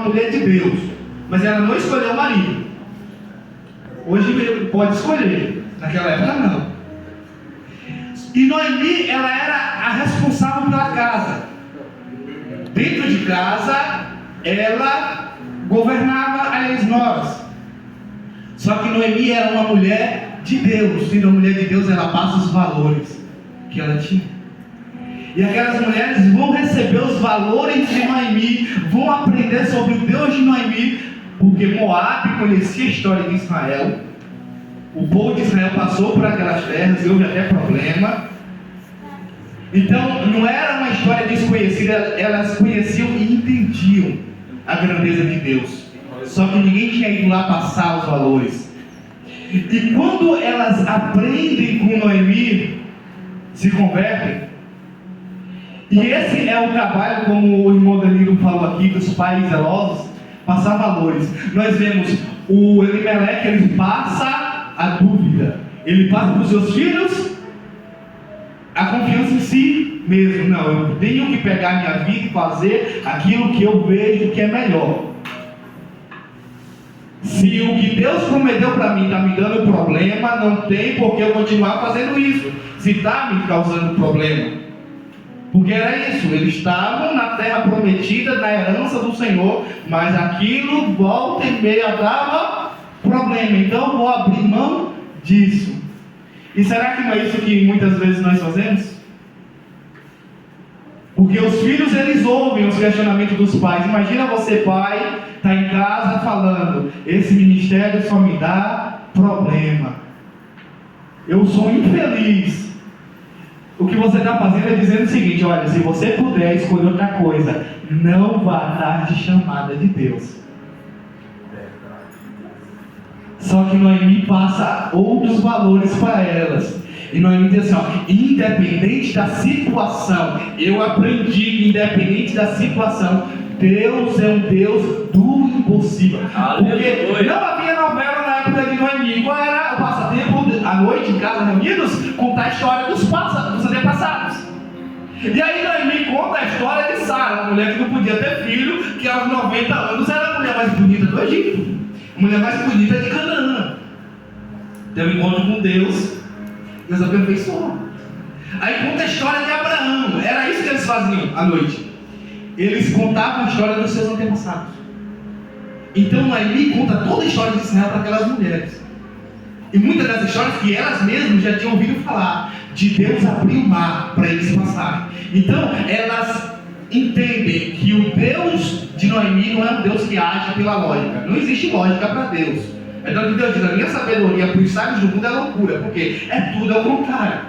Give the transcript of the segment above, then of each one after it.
uma mulher de Deus, mas ela não escolheu o marido. Hoje pode escolher, naquela época não. E Noemi, ela era a responsável pela casa. Dentro de casa, ela governava as noras. Só que Noemi era uma mulher de Deus. Sendo uma mulher de Deus, ela passa os valores que ela tinha. E aquelas mulheres vão receber os valores de Noemi, vão aprender sobre o Deus de Noemi, porque Moabe conhecia a história de Israel. O povo de Israel passou por aquelas terras e houve até problema. Então não era uma história desconhecida, elas conheciam e entendiam a grandeza de Deus. Só que ninguém tinha ido lá passar os valores. E quando elas aprendem com Noemi, se convertem. E esse é o trabalho, como o irmão Danilo falou aqui, dos pais zelosos, passar valores. Nós vemos o Elimeleque, ele passa a dúvida, ele passa para os seus filhos a confiança em si mesmo. Não, eu tenho que pegar minha vida e fazer aquilo que eu vejo que é melhor. Se o que Deus prometeu para mim está me dando problema, não tem por que eu continuar fazendo isso, se está me causando problema. Porque era isso, eles estavam na terra prometida, na herança do Senhor, mas aquilo volta e meia dava problema. Então eu vou abrir mão disso. E será que não é isso que muitas vezes nós fazemos? Porque os filhos, eles ouvem os questionamentos dos pais. Imagina você, pai, está em casa falando: esse ministério só me dá problema, eu sou infeliz. O que você está fazendo é dizendo o seguinte: olha, se você puder escolher outra coisa, não vá atrás de chamada de Deus. Só que Noemi passa outros valores para elas. E Noemi diz assim, ó: independente da situação, eu aprendi que independente da situação, Deus é um Deus do impossível. Porque não havia novela na época de Noemi. Qual era o passatempo à noite em casa reunidos? Contar a história dos antepassados. E aí Noemi conta a história de Sara, uma mulher que não podia ter filho, que aos 90 anos era a mulher mais bonita do Egito, a mulher mais bonita de Canaã. Teve um encontro com Deus, Deus aperfeiçoou. Aí conta a história de Abraão. Era isso que eles faziam à noite. Eles contavam a história dos seus antepassados. Então Noemi conta toda a história de Israel para aquelas mulheres. E muitas das histórias que elas mesmas já tinham ouvido falar, de Deus abrir o mar para eles passarem. Então elas entendem que o Deus de Noemi não é um Deus que age pela lógica. Não existe lógica para Deus. Então que Deus diz: a minha sabedoria para os sábios do mundo é loucura, porque é tudo ao contrário.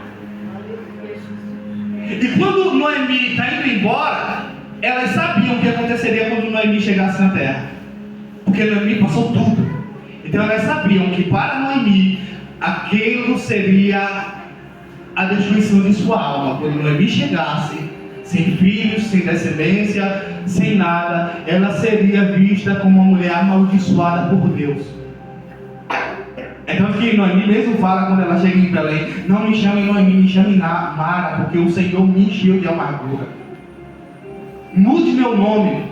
E quando Noemi está indo embora, elas sabiam o que aconteceria quando Noemi chegasse na terra, porque Noemi passou tudo. Então elas sabiam que para Noemi aquilo seria a destruição de sua alma. Quando Noemi chegasse sem filhos, sem descendência, sem nada, ela seria vista como uma mulher amaldiçoada por Deus. Então que Noemi mesmo fala quando ela chega em Belém: não me chame Noemi, me chame Mara, porque o Senhor me encheu de amargura. Mude meu nome.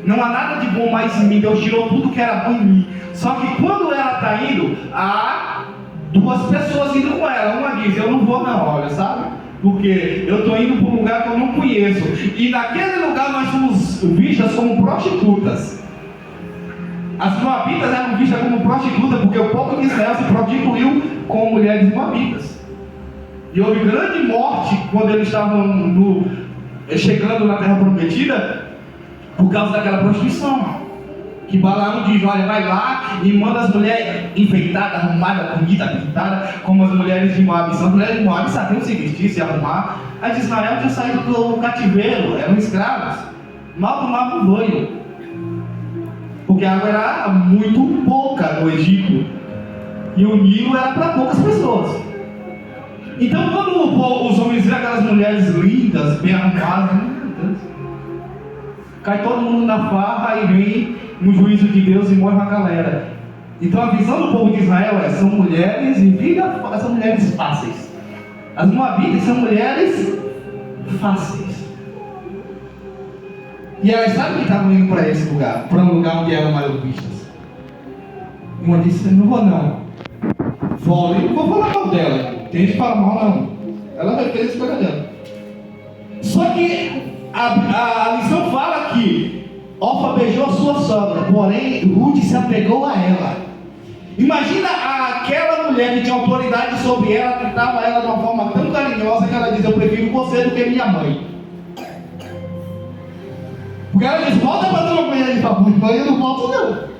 Não há nada de bom mais em mim. Deus tirou tudo que era bom em mim. Só que quando ela está indo, há duas pessoas indo com ela. Uma diz: eu não vou não, olha, sabe? Porque eu estou indo para um lugar que eu não conheço. E naquele lugar nós somos vistas como prostitutas. As moabitas eram vistas como prostitutas porque o povo de Israel se prostituiu com mulheres moabitas. E houve grande morte quando eles estavam chegando na terra prometida por causa daquela prostituição. Que Balaão diz: olha, vai lá e manda as mulheres enfeitadas, arrumadas, bonita, pintada, como as mulheres de Moab são. As mulheres de Moab sabiam se vestir, se arrumar. As de Israel tinham saído do cativeiro, eram escravas, mal tomavam banho, porque a água era muito pouca no Egito e o Nilo era para poucas pessoas. Então quando os homens viram aquelas mulheres lindas, bem arrumadas, meu Deus, cai todo mundo na farra e vem no juízo de Deus e morre uma galera. Então a visão do povo de Israel é: são mulheres e são mulheres fáceis. As moabitas são mulheres fáceis. E elas sabem que estavam indo para esse lugar, para um lugar onde eram mais vistas. Uma disse: não vou não. Vou, eu não vou falar mal dela. Tem gente que fala mal, não. Ela vai ter esse coisa dela. Só que a lição fala que Orfa beijou a sua sogra, porém Ruth se apegou a ela. Imagina aquela mulher que tinha autoridade sobre ela, tratava ela de uma forma tão carinhosa que ela diz: eu prefiro você do que minha mãe. Porque ela diz: volta para tua mãe. Ele fala: mãe, eu não volto não.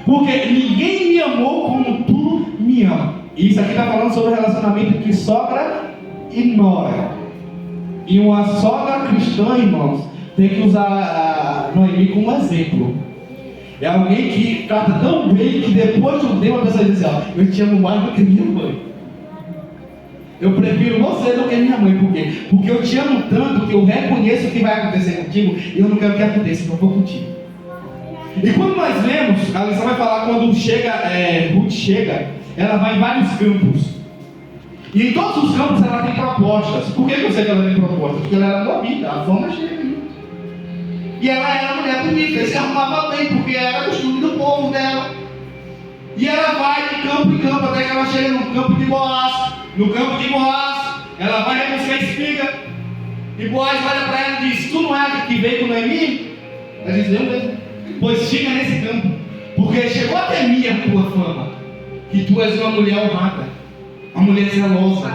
Porque ninguém me amou como tu me ama. E isso aqui está falando sobre o relacionamento entre sogra e nora. E uma sogra cristã, irmãos, tem que usar a Noemi como exemplo. É alguém que trata tão bem que depois de um tempo a pessoa diz: ó, eu te amo mais do que minha mãe. Eu prefiro você do que minha mãe. Por quê? Porque eu te amo tanto que eu reconheço o que vai acontecer contigo e eu não quero que aconteça, então eu vou contigo. E quando nós vemos, a lição vai falar quando Ruth chega, ela vai em vários campos. E em todos os campos ela tem propostas. Por que eu sei que ela tem propostas? Porque ela era bonita, a fama chega. E ela era mulher bonita, e se arrumava bem, porque era costume do povo dela. E ela vai de campo em campo, até que ela chega no campo de Boaz. No campo de Boaz, ela vai rebuscar espiga. E Boaz olha para ela e diz: tu não é a que veio com Noemi? Ela diz: eu mesmo. Pois chega nesse campo, porque chegou até mim a tua fama, que tu és uma mulher honrada, uma mulher zelosa.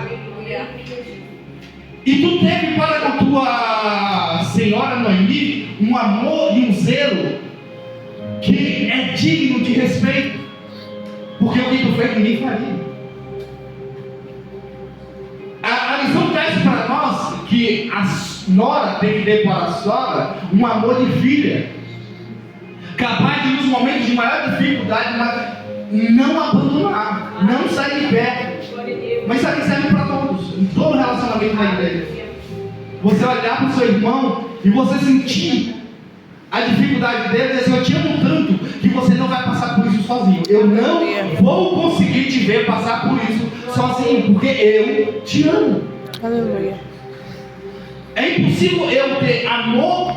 E tu teve para com a tua senhora Noemi um amor e um zelo que é digno de respeito, porque o que tu fez ninguém faria. A lição traz para nós que a nora tem que ter para a sogra um amor de filha, capaz de nos momentos de maior dificuldade não abandonar, não sair de perto. Mas isso aqui serve para todos, em todo relacionamento na igreja. Você olhar para o seu irmão e você sentir a dificuldade dele e dizer: eu te amo tanto que você não vai passar por isso sozinho. Eu não vou conseguir te ver passar por isso sozinho, porque eu te amo. Aleluia. É impossível eu ter amor,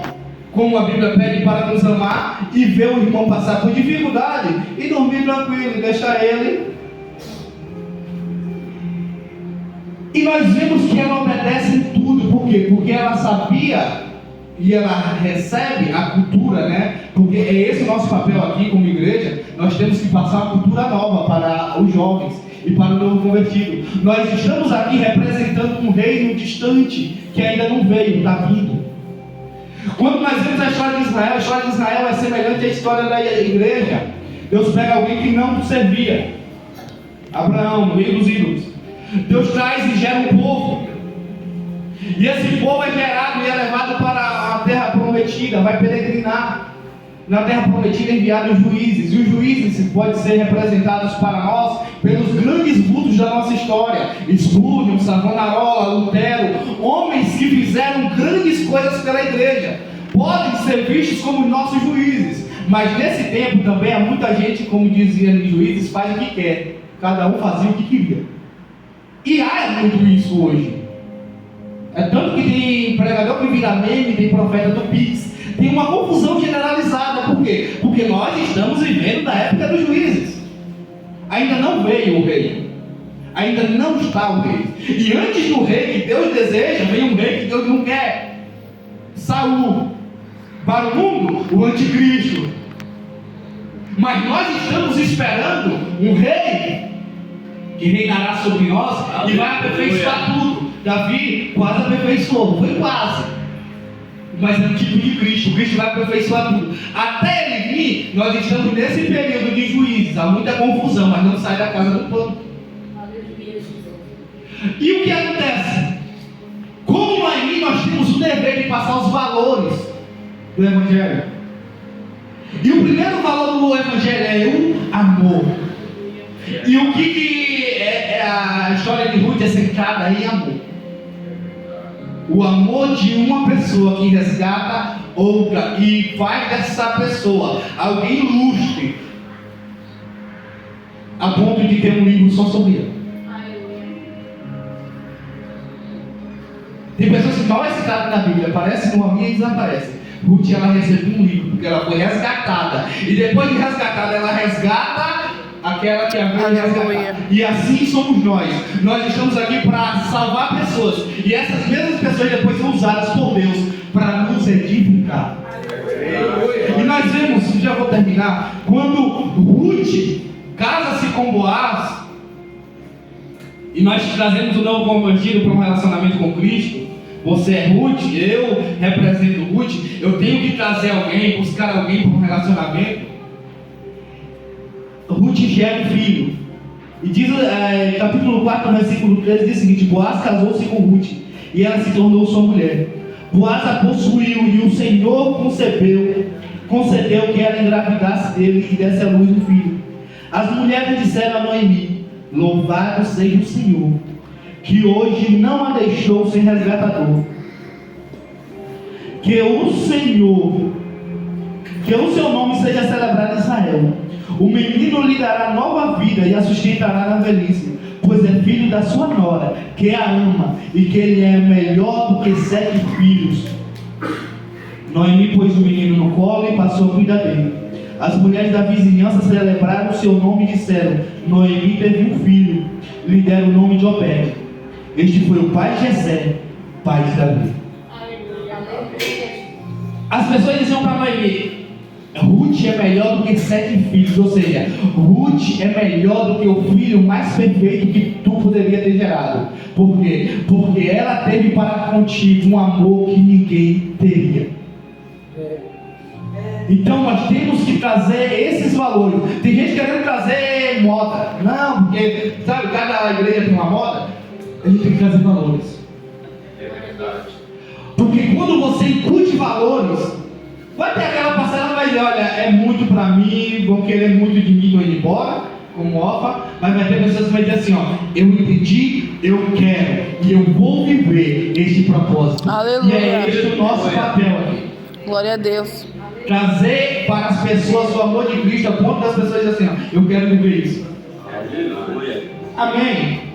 como a Bíblia pede, para nos amar e ver o irmão passar por dificuldade e dormir tranquilo e deixar ele. E nós vemos que ela obedece em tudo. Por quê? Porque ela sabia e ela recebe a cultura, né? Porque é esse o nosso papel aqui como igreja. Nós temos que passar uma cultura nova para os jovens e para o novo convertido. Nós estamos aqui representando um reino distante que ainda não veio, está vindo. Quando nós vemos a história de Israel é semelhante à história da igreja. Deus pega alguém que não servia, Abraão, no meio dos ídolos. Deus traz e gera um povo. E esse povo é gerado e é levado para a terra prometida, vai peregrinar. Na terra prometida enviaram os juízes. E os juízes podem ser representados para nós pelos grandes vultos da nossa história: Spurgeon, Savonarola, Lutero, homens que fizeram grandes coisas pela igreja. Podem ser vistos como nossos juízes. Mas nesse tempo também há muita gente, como dizia os juízes, faz o que quer. Cada um fazia o que queria. E há muito isso hoje. É tanto que tem pregador que vira meme, tem profeta do Pix. Tem uma confusão generalizada. Por quê? Porque nós estamos vivendo da época dos juízes. Ainda não veio o rei. Ainda não está o rei. E antes do rei que Deus deseja, vem um rei que Deus não quer. Saul. Para o mundo, o anticristo. Mas nós estamos esperando um rei que reinará sobre nós e vai aperfeiçoar tudo. Davi quase aperfeiçoou, foi quase. Mas é o tipo de Cristo. Cristo vai aperfeiçoar tudo. Até ele vir, nós estamos nesse período de juízes. Há muita confusão, mas não sai da casa do povo. E o que acontece? Como Noemi, nós temos o dever de passar os valores do Evangelho. E o primeiro valor do Evangelho é o amor. E o que é a história de Ruth é centrada em amor. O amor de uma pessoa que resgata outra e faz dessa pessoa alguém ilustre, a ponto de ter um livro só sobre ela. Tem pessoas que mal é citada na Bíblia, aparece numa minha e desaparece. Ruth, ela recebeu um livro, porque ela foi resgatada. E depois de resgatada, ela resgata aquela que havia resgatado. E assim somos nós. Nós estamos aqui para salvar pessoas. E essas mesmas pessoas depois são usadas por Deus para nos edificar. E nós vemos, já vou terminar, quando Ruth casa-se com Boaz, e nós trazemos o novo convertido para um relacionamento com Cristo. Você é Ruth, eu represento Ruth, eu tenho que trazer alguém, buscar alguém para um relacionamento. Ruth gera um filho. E diz, capítulo 4, versículo 13, diz o seguinte: Boaz casou-se com Ruth, e ela se tornou sua mulher. Boaz a possuiu, e o Senhor concedeu que ela engravidasse dele e desse à luz um filho. As mulheres disseram a Noemi: louvado seja o Senhor, que hoje não a deixou sem resgatador. Que o seu nome seja celebrado em Israel. O menino lhe dará nova vida e a sustentará na velhice, pois é filho da sua nora, que a ama, e que ele é melhor do que 7 filhos. Noemi pôs o menino no colo e passou a cuidar dele. As mulheres da vizinhança celebraram o seu nome e disseram: Noemi teve um filho, lhe deram o nome de Obed. Este foi o pai de Jessé, pai de Davi. As pessoas diziam para Noemi: Ruth é melhor do que 7 filhos, ou seja, Ruth é melhor do que o filho mais perfeito que tu poderia ter gerado. Por quê? Porque ela teve para contigo um amor que ninguém teria. Então nós temos que trazer esses valores. Tem gente querendo trazer moda. Não, porque, sabe, cada igreja tem uma moda. A gente tem que trazer valores. É verdade. Porque quando você incute valores, vai ter aquela parcela que vai dizer: olha, é muito para mim, vão querer muito de mim, estou indo embora, como ofa. Mas vai ter pessoas que vão dizer assim: ó, eu entendi, eu quero, e eu vou viver este propósito. Aleluia. E é este o nosso papel aqui. Glória a Deus. Trazer para as pessoas o amor de Cristo, a ponto das pessoas dizerem assim: ó, eu quero viver isso. Aleluia. Amém.